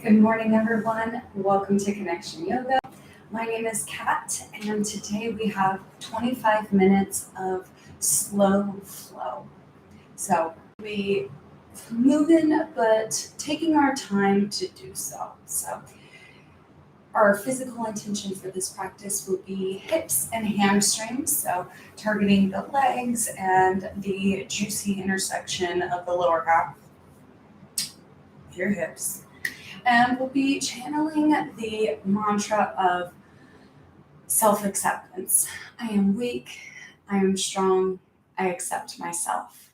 Good morning, everyone. Welcome to Connection Yoga. My name is Kat, and today we have 25 minutes of slow flow. So we move in, but taking our time to do so. So our physical intention for this practice will be hips and hamstrings. So targeting the legs and the juicy intersection of the lower half of your hips. And we'll be channeling the mantra of self-acceptance. I am weak, I am strong, I accept myself.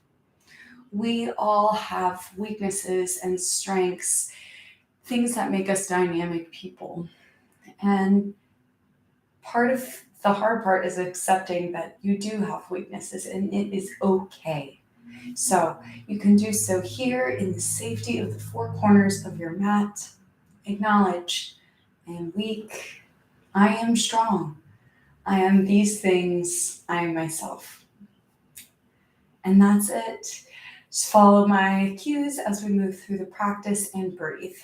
We all have weaknesses and strengths, things that make us dynamic people. And part of the hard part is accepting that you do have weaknesses and it is okay. So you can do so here in the safety of the four corners of your mat. Acknowledge, I am weak, I am strong, I am these things, I am myself. And that's it. Just follow my cues as we move through the practice and breathe.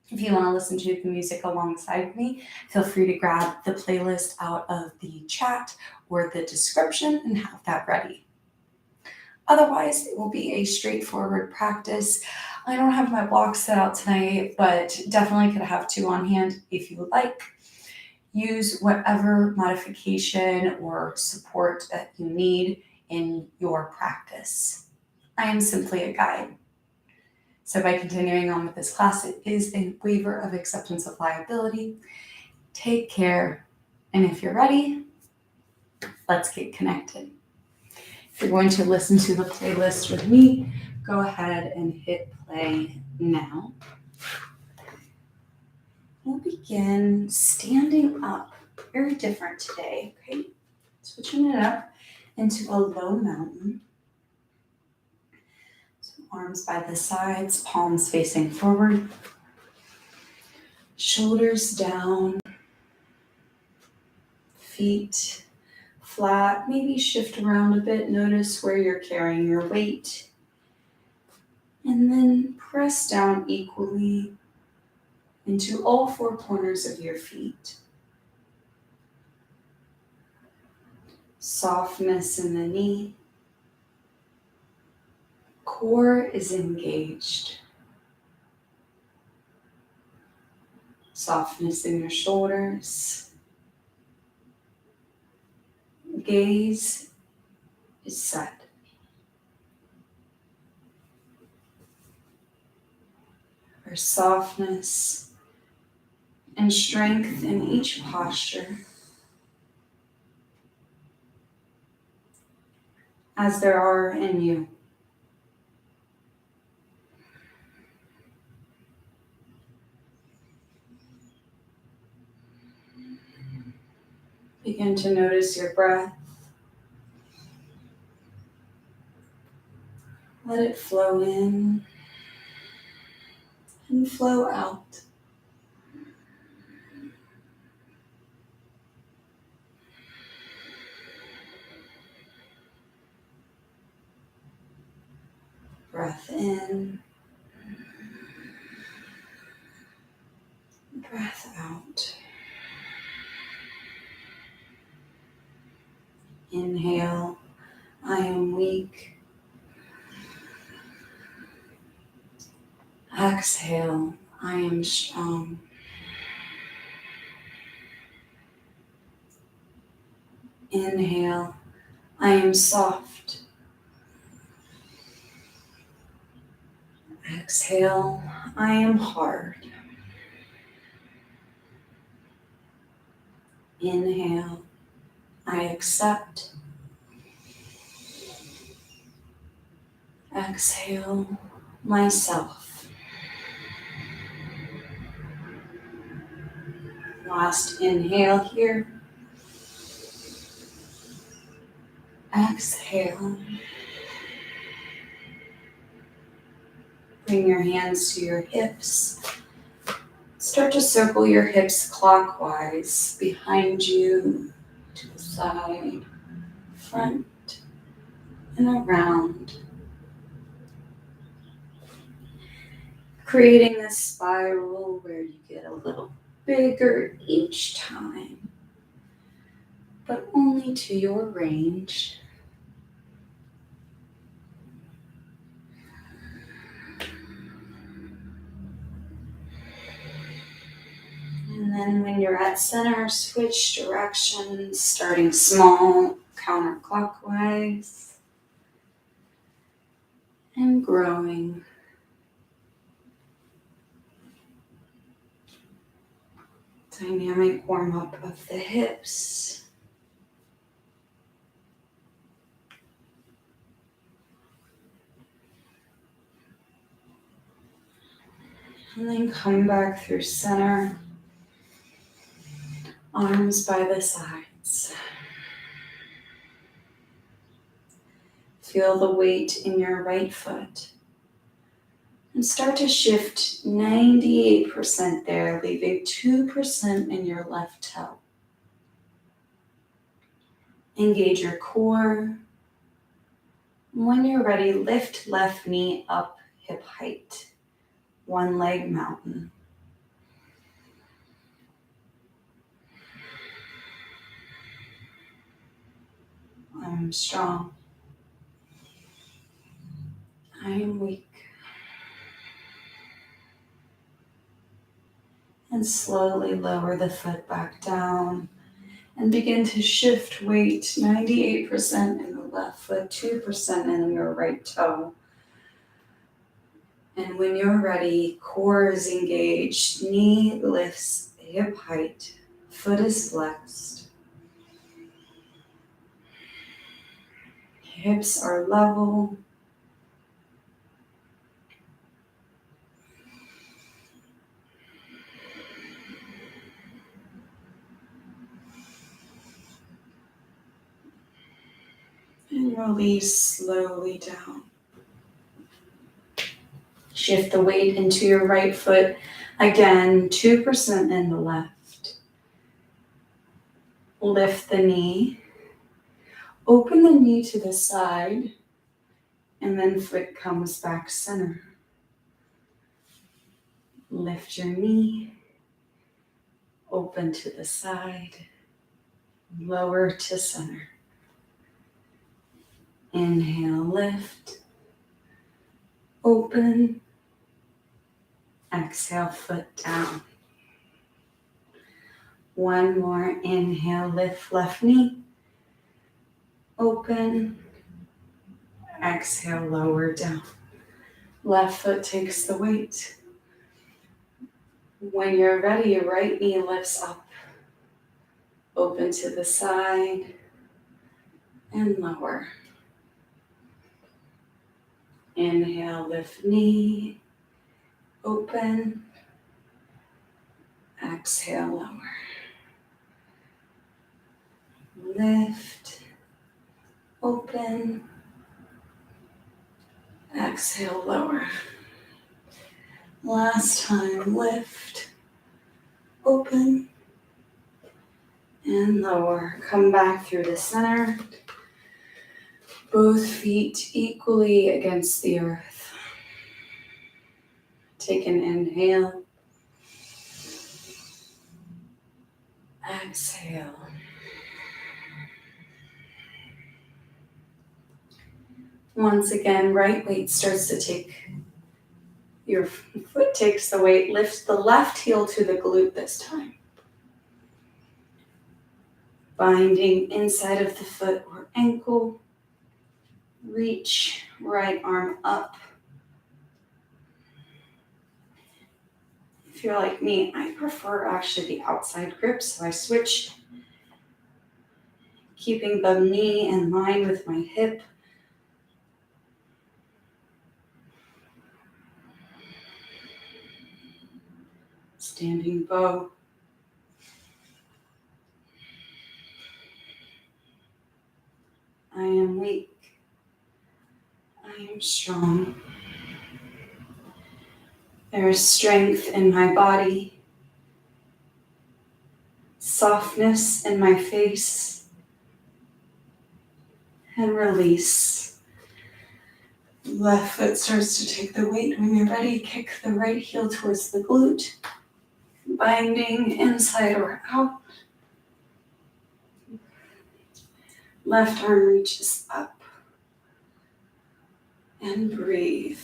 If you want to listen to the music alongside me, feel free to grab the playlist out of the chat or the description and have that ready. Otherwise, it will be a straightforward practice. I don't have my blocks set out tonight, but definitely could have two on hand if you would like. Use whatever modification or support that you need in your practice. I am simply a guide. So by continuing on with this class, it is a waiver of acceptance of liability. Take care, and if you're ready, let's get connected. If you're going to listen to the playlist with me, go ahead and hit play now. We'll begin standing up. Very different today, okay? Switching it up into a low mountain. So arms by the sides, palms facing forward. Shoulders down. Feet flat, maybe shift around a bit. Notice where you're carrying your weight. And then press down equally into all four corners of your feet. Softness in the knee. Core is engaged. Softness in your shoulders. Gaze is set. There's softness and strength in each posture, as there are in you. Begin to notice your breath. Let it flow in and flow out. Breath in, breath out. Inhale, I am weak. Exhale, I am strong. Inhale, I am soft. Exhale, I am hard. Inhale, I accept. Exhale, myself. Last inhale here. Exhale. Bring your hands to your hips. Start to circle your hips clockwise, behind you, to the side, front, and around. creating this spiral where you get a little bigger each time, but only to your range. And then when you're at center, switch directions, starting small, counterclockwise, and growing. Dynamic warm-up of the hips. And then come back through center. Arms by the sides. Feel the weight in your right foot. And start to shift 98% there, leaving 2% in your left toe. Engage your core. When you're ready, lift left knee up hip height. One leg mountain. I'm strong. I am weak. And slowly lower the foot back down and begin to shift weight 98% in the left foot, 2% in your right toe. And when you're ready, core is engaged, knee lifts hip height, foot is flexed. Hips are level. And release slowly down. Shift the weight into your right foot. Again, 2% in the left. Lift the knee. Open the knee to the side. And then foot comes back center. Lift your knee. Open to the side. Lower to center. Inhale, lift. Open. Exhale, foot down. One more. Inhale, lift left knee. Open. Exhale, lower down. Left foot takes the weight. When you're ready, your right knee lifts up. Open to the side and lower. Inhale, lift knee. Open. Exhale, lower. Lift. Open. Exhale, lower. Last time, lift. Open. And lower. Come back through the center. Both feet equally against the earth. Take an inhale. Exhale. Once again, right weight starts to take, your foot takes the weight, lift the left heel to the glute this time. Binding inside of the foot or ankle. Reach right arm up. If you're like me, I prefer actually the outside grip, so I switch, keeping the knee in line with my hip. Standing bow. I am weak. I am strong. There is strength in my body, softness in my face, and release. Left foot starts to take the weight. When you're ready, kick the right heel towards the glute, binding inside or out. Left arm reaches up and breathe.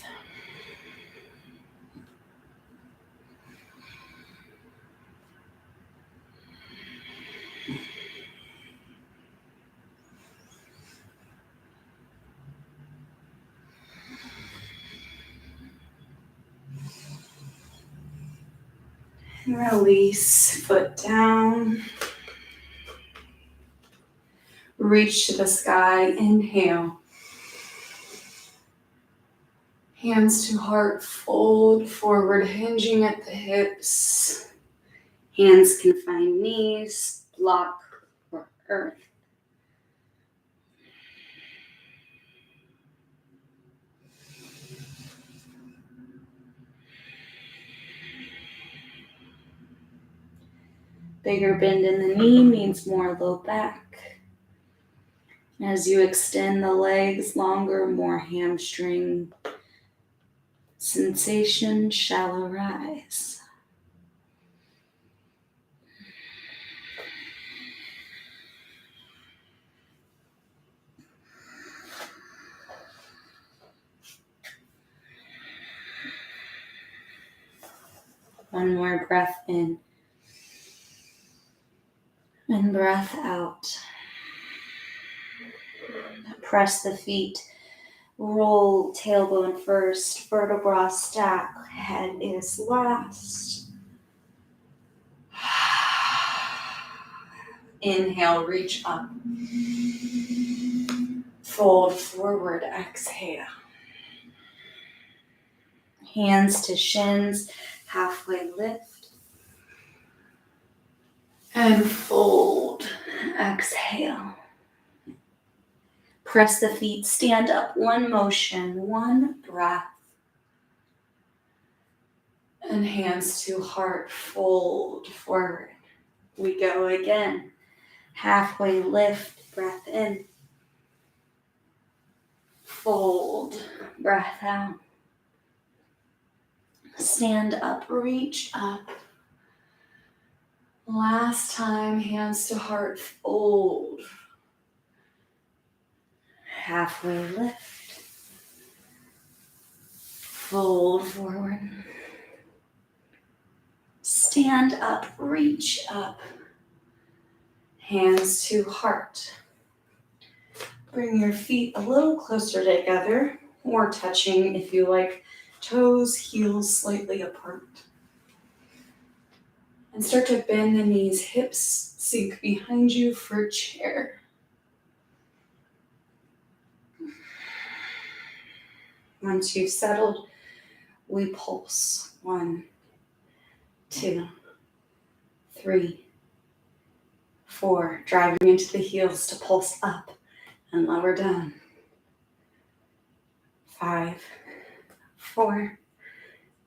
And release, foot down. Reach to the sky, inhale. Hands to heart, fold forward, hinging at the hips. Hands can find knees, block, or earth. Bigger bend in the knee means more low back. As you extend the legs longer, more hamstring sensation, shallow rise. One more breath in and breath out. Press the feet, roll tailbone first, vertebra stack, head is last. Inhale, reach up. Fold forward, exhale. Hands to shins, halfway lift. And fold, exhale. Press the feet, stand up, one motion, one breath. And hands to heart, fold forward. We go again. Halfway lift, breath in. Fold, breath out. Stand up, reach up. Last time, hands to heart, fold. Halfway lift. Fold forward. Stand up, reach up. Hands to heart. Bring your feet a little closer together or touching if you like. Toes, heels slightly apart. And start to bend the knees, hips sink behind you for chair. Once you've settled, we pulse. 1, 2, 3, 4. Driving into the heels to pulse up and lower down. 5, 4,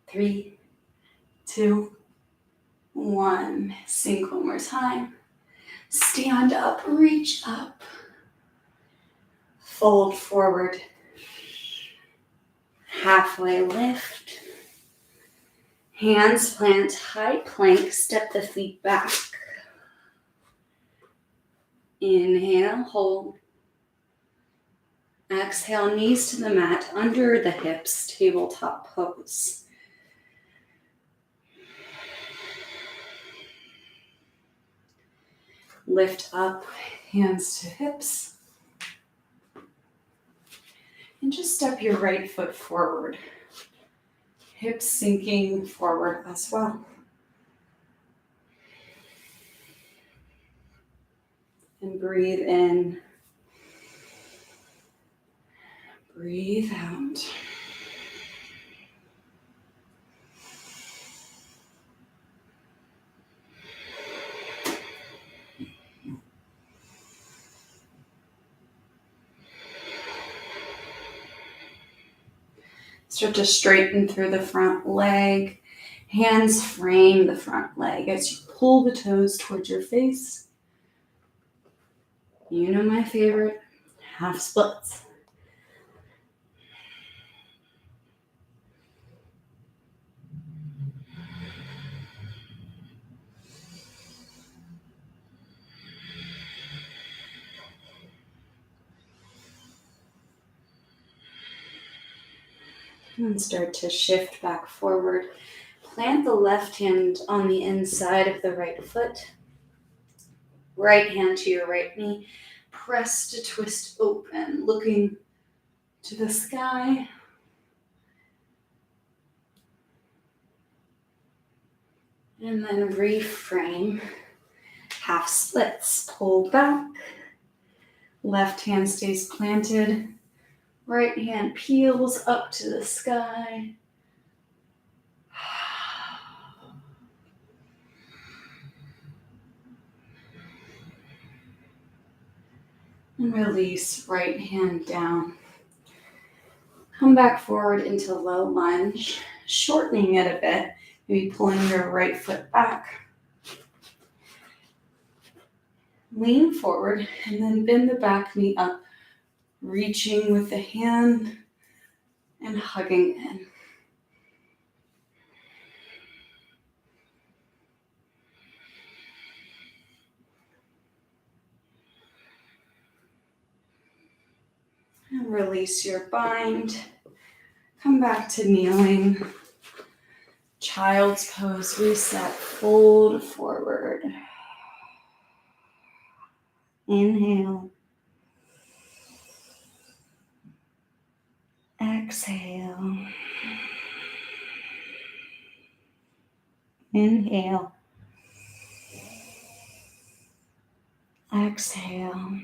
3, 2, 1. Sink one more time. Stand up, reach up. Fold forward. Halfway lift. Hands plant, high plank, step the feet back. Inhale, hold. Exhale, knees to the mat, under the hips, tabletop pose. Lift up, hands to hips. And just step your right foot forward. Hips sinking forward as well. And breathe in. Breathe out. Start to straighten through the front leg. Hands frame the front leg as you pull the toes towards your face. You know my favorite, half splits. And start to shift back forward. Plant the left hand on the inside of the right foot. Right hand to your right knee. Press to twist open, looking to the sky. And then reframe. Half splits. Pull back. Left hand stays planted. Right hand peels up to the sky. And release, right hand down. Come back forward into low lunge, shortening it a bit, maybe pulling your right foot back. Lean forward and then bend the back knee up, reaching with the hand and hugging in. And release your bind. Come back to kneeling. Child's pose, reset, fold forward. Inhale. Exhale. Inhale. Exhale.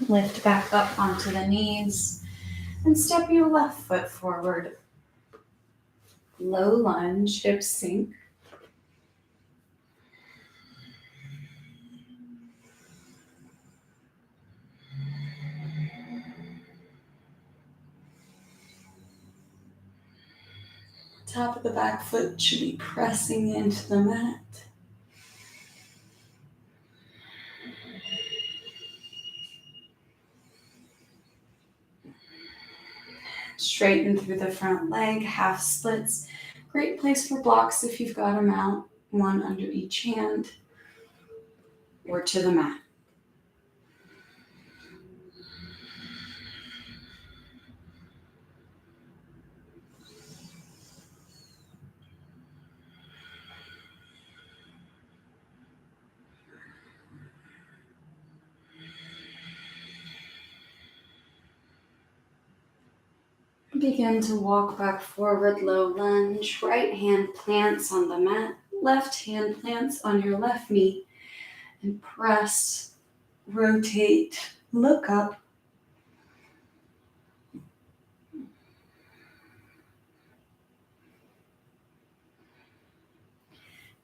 Lift back up onto the knees and step your left foot forward. Low lunge, hips sink. Top of the back foot should be pressing into the mat. Straighten through the front leg, half splits. Great place for blocks if you've got them out, one under each hand or to the mat. Begin to walk back forward, low lunge. Right hand plants on the mat. Left hand plants on your left knee. And press, rotate, look up.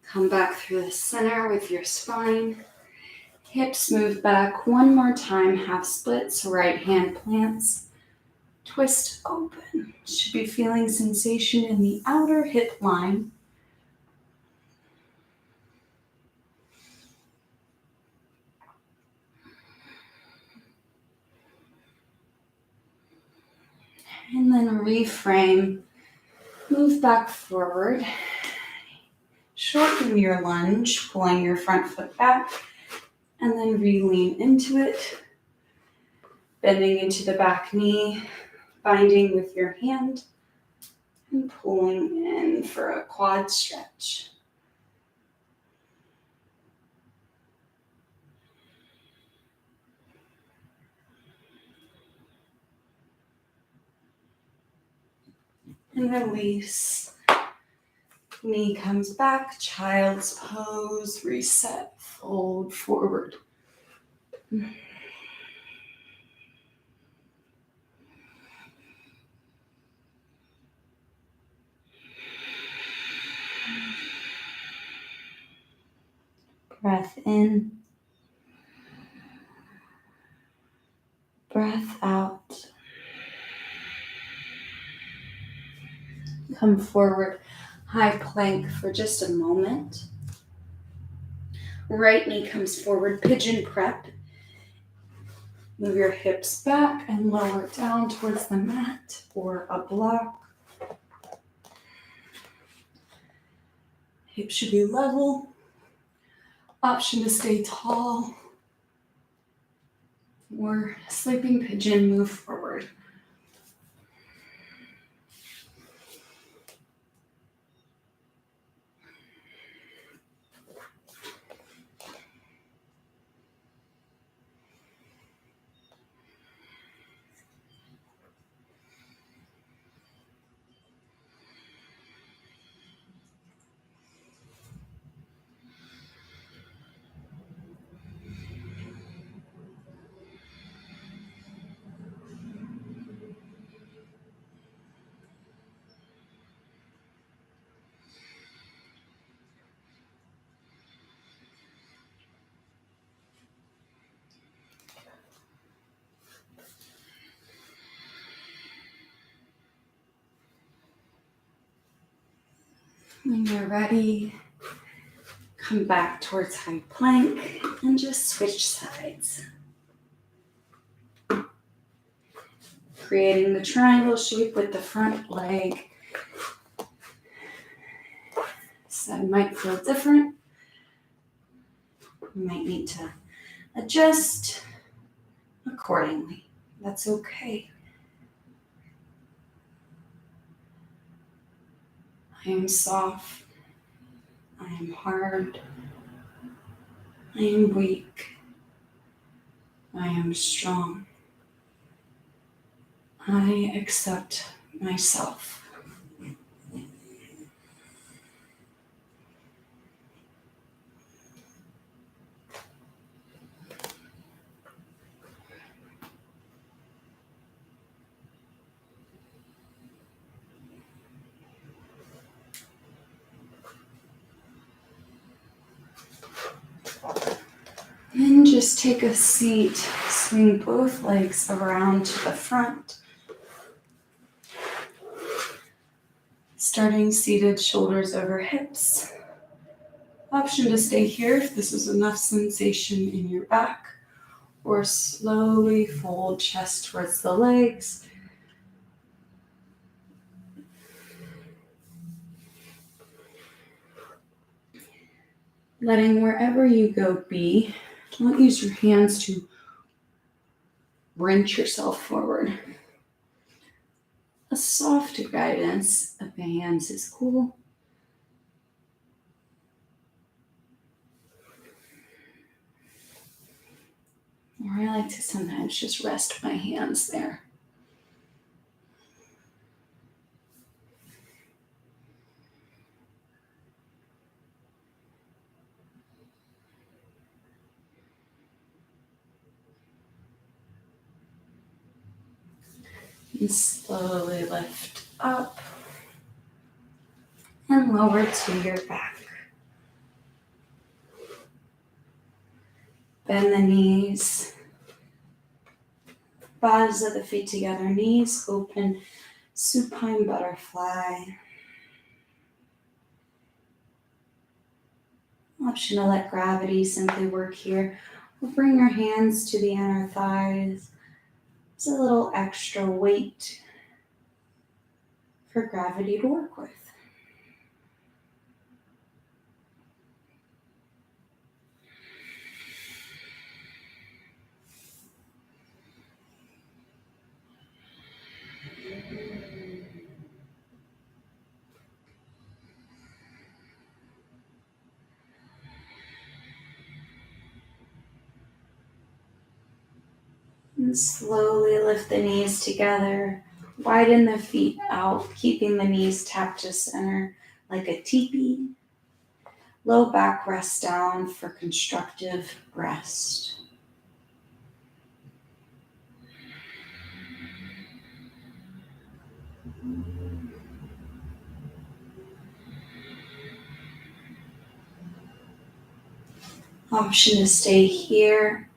Come back through the center with your spine. Hips move back one more time, half splits, right hand plants. Twist open. Should be feeling sensation in the outer hip line. And then reframe. Move back forward. Shorten your lunge, pulling your front foot back. And then re-lean into it. Bending into the back knee. Binding with your hand. And pulling in for a quad stretch. And release. Knee comes back, child's pose, reset, fold forward. Breath in, breath out. Come forward, high plank for just a moment. Right knee comes forward, pigeon prep. Move your hips back and lower down towards the mat or a block. Hips should be level. Option to stay tall. Or sleeping pigeon, move forward. When you're ready, come back towards high plank and just switch sides. Creating the triangle shape with the front leg. Side might feel different. You might need to adjust accordingly. That's okay. I am soft. I am hard. I am weak. I am strong. I accept myself. And just take a seat. Swing both legs around to the front. Starting seated, shoulders over hips. Option to stay here if this is enough sensation in your back, or slowly fold chest towards the legs. Letting wherever you go be. Don't use your hands to wrench yourself forward. A soft guidance of the hands is cool. Or I like to sometimes just rest my hands there. And slowly lift up and lower to your back. Bend the knees. Bottoms of the feet together, knees open, supine butterfly. Option to let gravity simply work here. We'll bring your hands to the inner thighs. It's a little extra weight for gravity to work with. And slowly lift the knees together. Widen the feet out, keeping the knees tapped to center like a teepee. Low back rest down for constructive rest. Option to stay here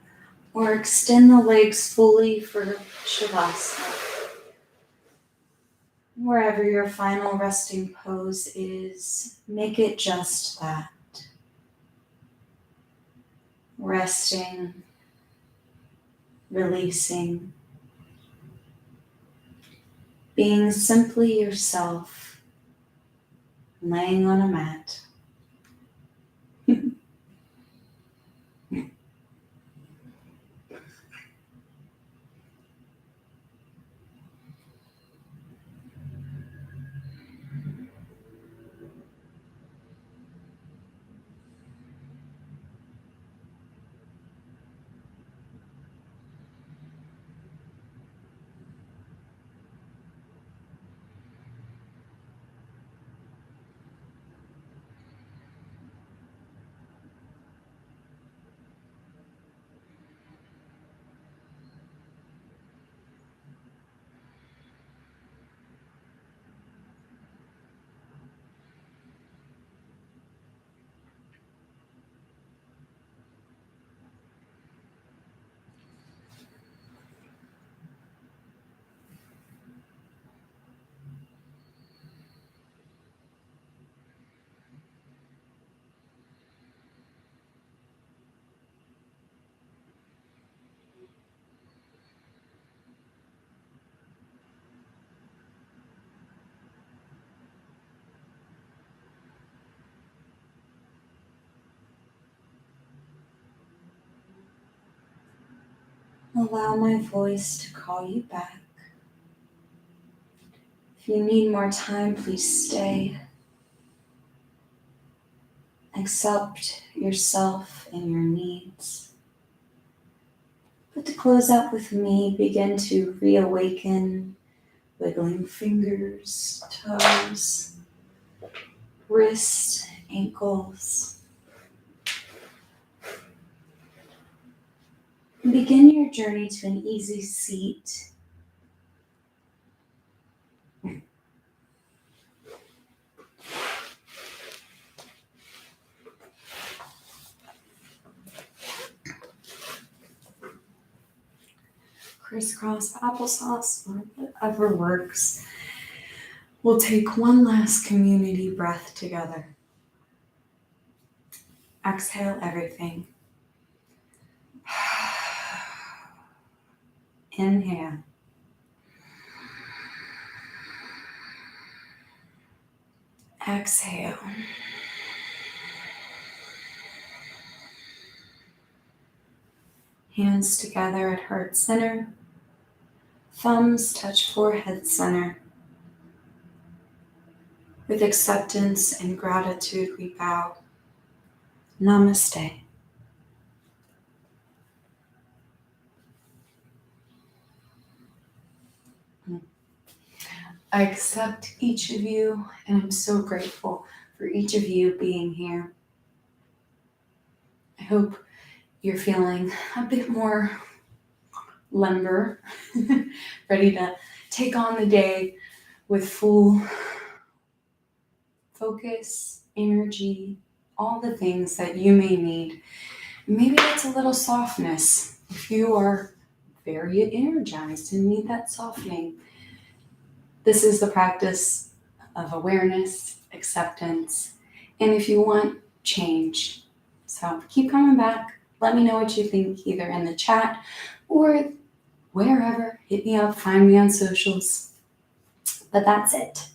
or extend the legs fully for Shavasana. Wherever your final resting pose is, make it just that. Resting, releasing, being simply yourself, laying on a mat. Allow my voice to call you back. If you need more time, please stay. Accept yourself and your needs. But to close out with me, begin to reawaken, wiggling fingers, toes, wrists, ankles. And begin your journey to an easy seat. Crisscross applesauce, or whatever works. We'll take one last community breath together. Exhale everything. Inhale. Exhale. Hands together at heart center. Thumbs touch forehead center. With acceptance and gratitude, we bow. Namaste. I accept each of you, and I'm so grateful for each of you being here. I hope you're feeling a bit more limber, ready to take on the day with full focus, energy, all the things that you may need. Maybe it's a little softness if you are very energized and need that softening. This is the practice of awareness, acceptance, and if you want, change. So keep coming back. Let me know what you think either in the chat or wherever. Hit me up, find me on socials. But that's it.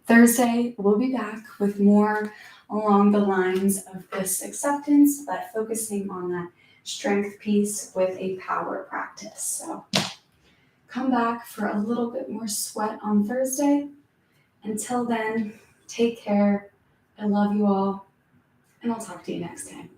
Thursday, we'll be back with more along the lines of this acceptance, but focusing on that strength piece with a power practice. So come back for a little bit more sweat on Thursday. Until then, take care. I love you all, and I'll talk to you next time.